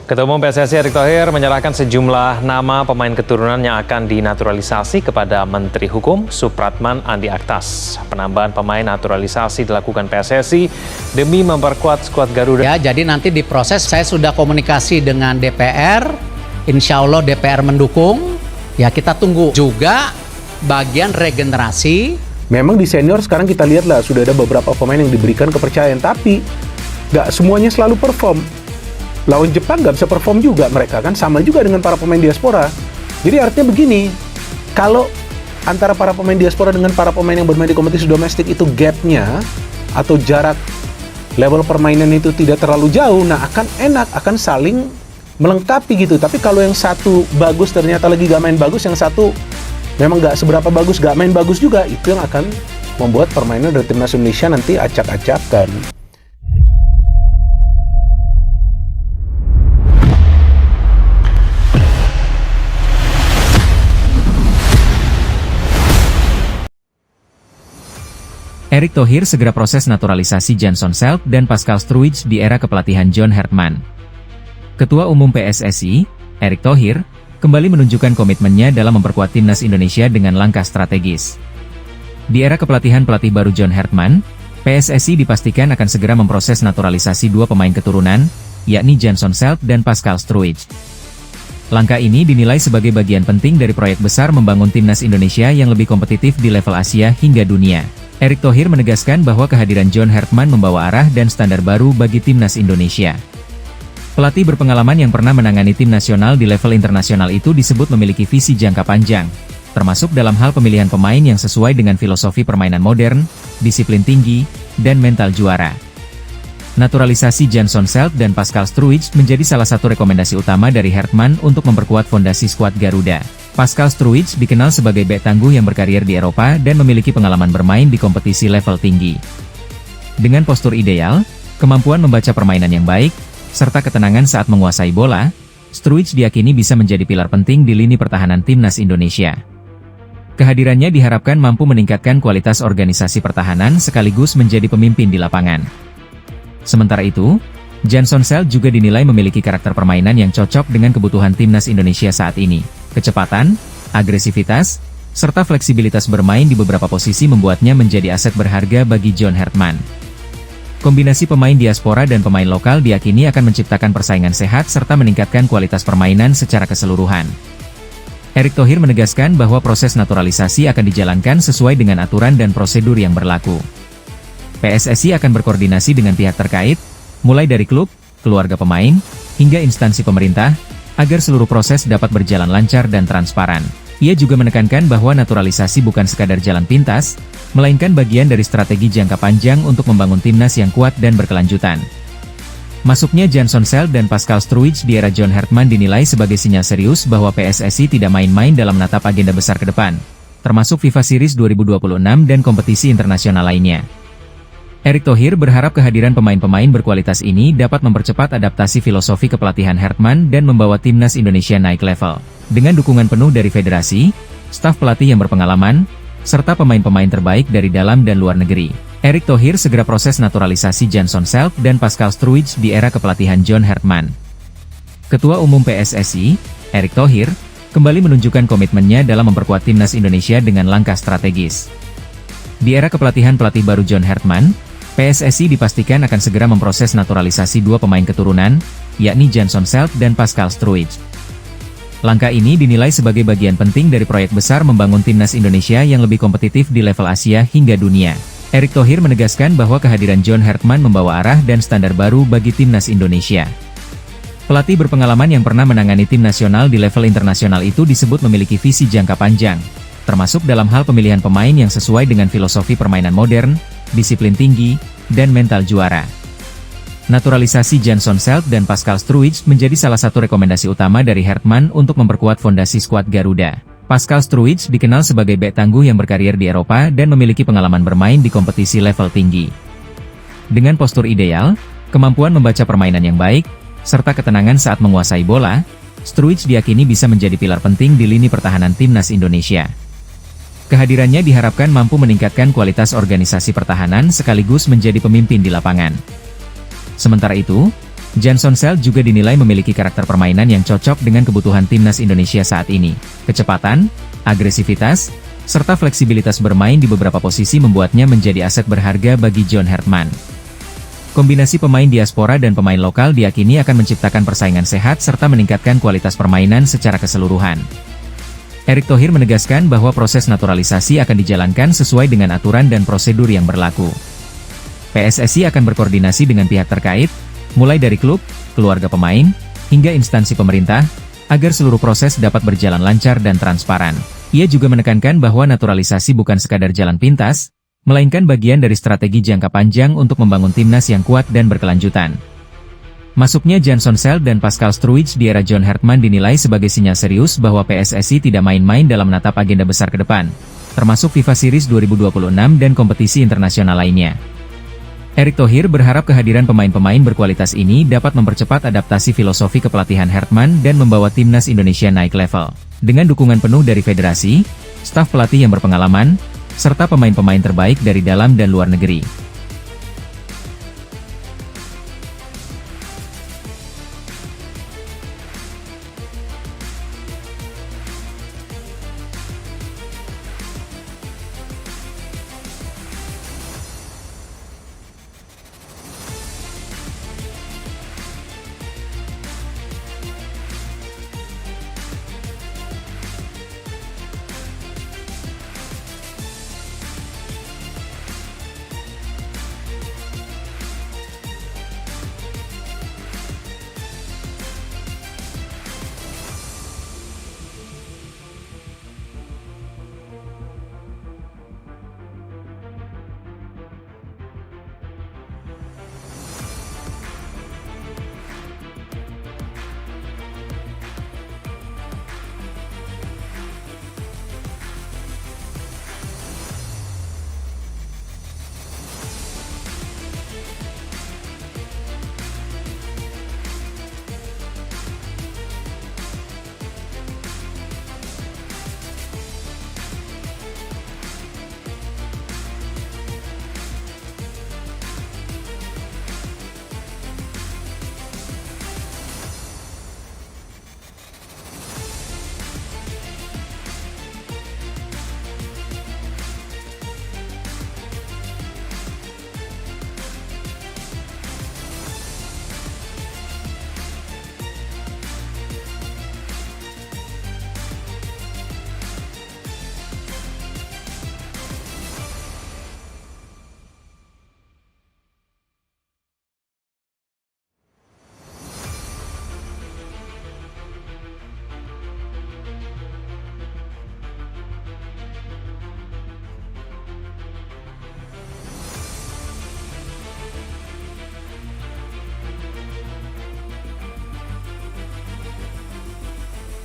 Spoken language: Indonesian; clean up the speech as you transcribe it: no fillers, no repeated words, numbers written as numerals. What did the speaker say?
Ketua Umum PSSI Erick Thohir menyerahkan sejumlah nama pemain keturunan yang akan dinaturalisasi kepada Menteri Hukum Supratman Andi Aktas. Penambahan pemain naturalisasi dilakukan PSSI demi memperkuat skuad Garuda. Ya, jadi nanti diproses, saya sudah komunikasi dengan DPR, insya Allah DPR mendukung, ya kita tunggu juga bagian regenerasi. Memang di senior sekarang kita lihatlah sudah ada beberapa pemain yang diberikan kepercayaan, tapi nggak semuanya selalu perform. Lawan Jepang nggak bisa perform juga mereka kan, sama juga dengan para pemain diaspora. Jadi artinya begini, kalau antara para pemain diaspora dengan para pemain yang bermain di kompetisi domestik itu gapnya atau jarak level permainan itu tidak terlalu jauh, nah akan enak, akan saling melengkapi gitu. Tapi kalau yang satu bagus ternyata lagi gak main bagus, yang satu memang gak seberapa bagus, gak main bagus juga, itu yang akan membuat permainan dari timnas Indonesia nanti acak-acakan. Erick Thohir segera proses naturalisasi Jansson Selk dan Pascal Struijk di era kepelatihan John Hertman. Ketua Umum PSSI, Erick Thohir, kembali menunjukkan komitmennya dalam memperkuat timnas Indonesia dengan langkah strategis. Di era kepelatihan pelatih baru John Hertman, PSSI dipastikan akan segera memproses naturalisasi dua pemain keturunan, yakni Jansson Selk dan Pascal Struijk. Langkah ini dinilai sebagai bagian penting dari proyek besar membangun timnas Indonesia yang lebih kompetitif di level Asia hingga dunia. Erick Thohir menegaskan bahwa kehadiran John Hertman membawa arah dan standar baru bagi timnas Indonesia. Pelatih berpengalaman yang pernah menangani tim nasional di level internasional itu disebut memiliki visi jangka panjang, termasuk dalam hal pemilihan pemain yang sesuai dengan filosofi permainan modern, disiplin tinggi, dan mental juara. Naturalisasi Jansson Selk dan Pascal Struijk menjadi salah satu rekomendasi utama dari Hertman untuk memperkuat fondasi skuad Garuda. Pascal Struijk dikenal sebagai bek tangguh yang berkarier di Eropa dan memiliki pengalaman bermain di kompetisi level tinggi. Dengan postur ideal, kemampuan membaca permainan yang baik, serta ketenangan saat menguasai bola, Struijk diyakini bisa menjadi pilar penting di lini pertahanan timnas Indonesia. Kehadirannya diharapkan mampu meningkatkan kualitas organisasi pertahanan sekaligus menjadi pemimpin di lapangan. Sementara itu, Jansson Selk juga dinilai memiliki karakter permainan yang cocok dengan kebutuhan timnas Indonesia saat ini. Kecepatan, agresivitas, serta fleksibilitas bermain di beberapa posisi membuatnya menjadi aset berharga bagi John Hertman. Kombinasi pemain diaspora dan pemain lokal diyakini akan menciptakan persaingan sehat serta meningkatkan kualitas permainan secara keseluruhan. Erick Thohir menegaskan bahwa proses naturalisasi akan dijalankan sesuai dengan aturan dan prosedur yang berlaku. PSSI akan berkoordinasi dengan pihak terkait, mulai dari klub, keluarga pemain, hingga instansi pemerintah, agar seluruh proses dapat berjalan lancar dan transparan. Ia juga menekankan bahwa naturalisasi bukan sekadar jalan pintas, melainkan bagian dari strategi jangka panjang untuk membangun timnas yang kuat dan berkelanjutan. Masuknya Jansson Selk dan Pascal Struijk di era John Hertman dinilai sebagai sinyal serius bahwa PSSI tidak main-main dalam menatap agenda besar ke depan, termasuk FIFA Series 2026 dan kompetisi internasional lainnya. Erick Thohir berharap kehadiran pemain-pemain berkualitas ini dapat mempercepat adaptasi filosofi kepelatihan Hertman dan membawa timnas Indonesia naik level. Dengan dukungan penuh dari federasi, staf pelatih yang berpengalaman, serta pemain-pemain terbaik dari dalam dan luar negeri, Erick Thohir segera proses naturalisasi Jansson Selk dan Pascal Struijk di era kepelatihan John Hertman. Ketua Umum PSSI, Erick Thohir, kembali menunjukkan komitmennya dalam memperkuat timnas Indonesia dengan langkah strategis. Di era kepelatihan pelatih baru John Hertman, PSSI dipastikan akan segera memproses naturalisasi dua pemain keturunan, yakni Jansson Selk dan Pascal Struijk. Langkah ini dinilai sebagai bagian penting dari proyek besar membangun timnas Indonesia yang lebih kompetitif di level Asia hingga dunia. Erick Thohir menegaskan bahwa kehadiran John Hertman membawa arah dan standar baru bagi timnas Indonesia. Pelatih berpengalaman yang pernah menangani tim nasional di level internasional itu disebut memiliki visi jangka panjang, termasuk dalam hal pemilihan pemain yang sesuai dengan filosofi permainan modern, disiplin tinggi, dan mental juara. Naturalisasi Jansson Selk dan Pascal Struijk menjadi salah satu rekomendasi utama dari Hertman untuk memperkuat fondasi skuad Garuda. Pascal Struijk dikenal sebagai bek tangguh yang berkarier di Eropa dan memiliki pengalaman bermain di kompetisi level tinggi. Dengan postur ideal, kemampuan membaca permainan yang baik, serta ketenangan saat menguasai bola, Struijk diyakini bisa menjadi pilar penting di lini pertahanan timnas Indonesia. Kehadirannya diharapkan mampu meningkatkan kualitas organisasi pertahanan sekaligus menjadi pemimpin di lapangan. Sementara itu, Jansson Celt juga dinilai memiliki karakter permainan yang cocok dengan kebutuhan timnas Indonesia saat ini. Kecepatan, agresivitas, serta fleksibilitas bermain di beberapa posisi membuatnya menjadi aset berharga bagi John Hartman. Kombinasi pemain diaspora dan pemain lokal diyakini akan menciptakan persaingan sehat serta meningkatkan kualitas permainan secara keseluruhan. Erick Thohir menegaskan bahwa proses naturalisasi akan dijalankan sesuai dengan aturan dan prosedur yang berlaku. PSSI akan berkoordinasi dengan pihak terkait, mulai dari klub, keluarga pemain, hingga instansi pemerintah, agar seluruh proses dapat berjalan lancar dan transparan. Ia juga menekankan bahwa naturalisasi bukan sekadar jalan pintas, melainkan bagian dari strategi jangka panjang untuk membangun timnas yang kuat dan berkelanjutan. Masuknya Jansson Celt dan Pascal Struijk di era John Hartman dinilai sebagai sinyal serius bahwa PSSI tidak main-main dalam menatap agenda besar ke depan, termasuk FIFA Series 2026 dan kompetisi internasional lainnya. Erick Thohir berharap kehadiran pemain-pemain berkualitas ini dapat mempercepat adaptasi filosofi kepelatihan Hartman dan membawa timnas Indonesia naik level. Dengan dukungan penuh dari federasi, staf pelatih yang berpengalaman, serta pemain-pemain terbaik dari dalam dan luar negeri.